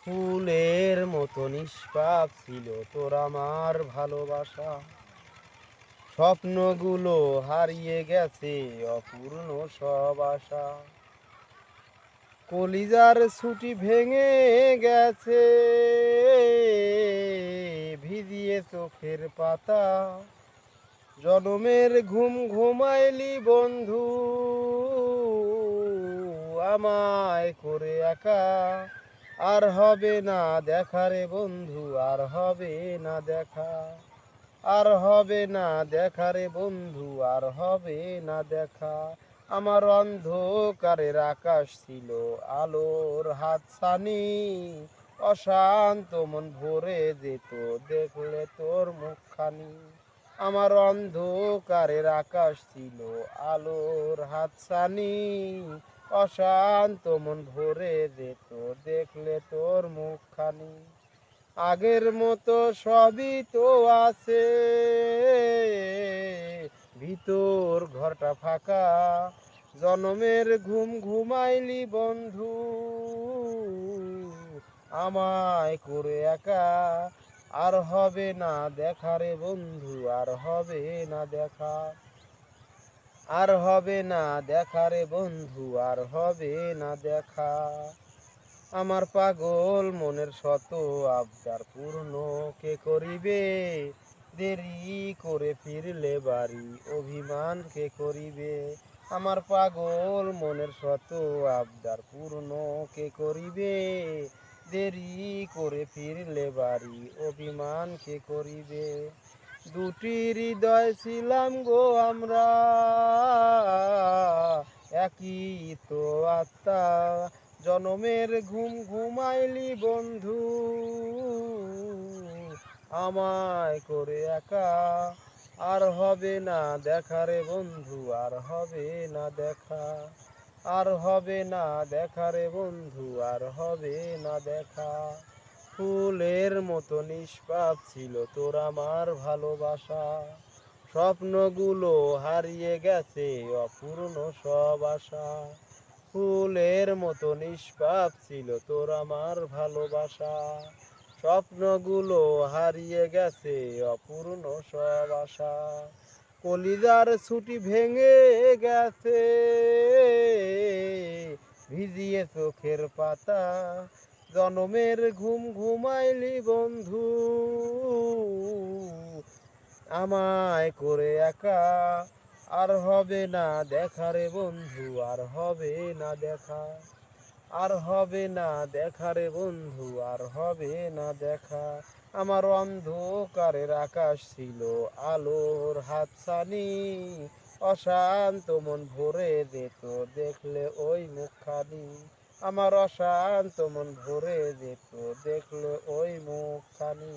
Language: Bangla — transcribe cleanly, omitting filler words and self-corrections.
ফুলের মতো নিষ্পাপ ছিল তোর আমার ভালোবাসা। স্বপ্নগুলো হারিয়ে গেছে, অপূর্ণ সব আশা। কলিজার ছুটি ভেঙে গেছে, ভিজিয়ে চোখের পাতা। জনমের ঘুম ঘুমাইলি বন্ধু, আমায় করে একা। আর হবে না দেখা রে বন্ধু, আর হবে না দেখা। আর হবে না দেখা রে বন্ধু, আর হবে না দেখা। আমার অন্ধকারের আকাশ ছিল আলোর হাতছানি। অশান্ত মন ভরে যেত দেখলে তোর মুখখানি। আমার অন্ধকারের আকাশ ছিল আলোর হাতছানি। অশান্ত মন ভরে যেত দেখলে তোর মুখখানি। আগের মতো সবই তো আছে, ভিতর ঘরটা ফাঁকা। জনমের ঘুম ঘুমাইলি বন্ধু, আমায় করে একা। আর হবে না দেখা রে বন্ধু, আর হবে না দেখা। আর হবে না দেখা রে বন্ধু, আর হবে না দেখা। আমার পাগল মনের শত আবদার পূর্ণ কে করিবে? দেরি করে ফিরলে বাড়ি অভিমান কে করিবে? আমার পাগল মনের শত আবদার পূর্ণ কে করিবে? দেরি করে ফিরলে বাড়ি অভিমান কে করিবে? দুটি হৃদয় ছিলাম গো আমরা, একই তো আত্মা। জনমের ঘুম ঘুমাইলি বন্ধু, আমায় করে একা। আর হবে না দেখা রে বন্ধু, আর হবে না দেখা। আর হবে না দেখা রে বন্ধু, আর হবে না দেখা। ফুলের মতো নিষ্পাপ ছিল তোর আমার ভালোবাসা। স্বপ্নগুলো হারিয়ে গেছে, অপূর্ণ সব আশা। ফুলের মতো নিষ্পাপ ছিল তোর আমার ভালোবাসা। স্বপ্নগুলো হারিয়ে গেছে, অপূর্ণ সব আশা। কলিজার ছুটি ভেঙে গেছে, ভিজিয়ে চোখের পাতা। জনমের ঘুম ঘুমাইলি বন্ধু, আমায় করে একা। আর হবে না দেখা রে বন্ধু, আর হবে না দেখা। আর হবে না দেখা রে বন্ধু, আর হবে না দেখা। আমার অন্ধকারের আকাশ ছিল আলোর হাতছানি। অশান্ত মন ভরে যেত দেখলে ওই মুখখানি। আমার অশান্ত মন ভরে যেত দেখলে ওই মুখখানি।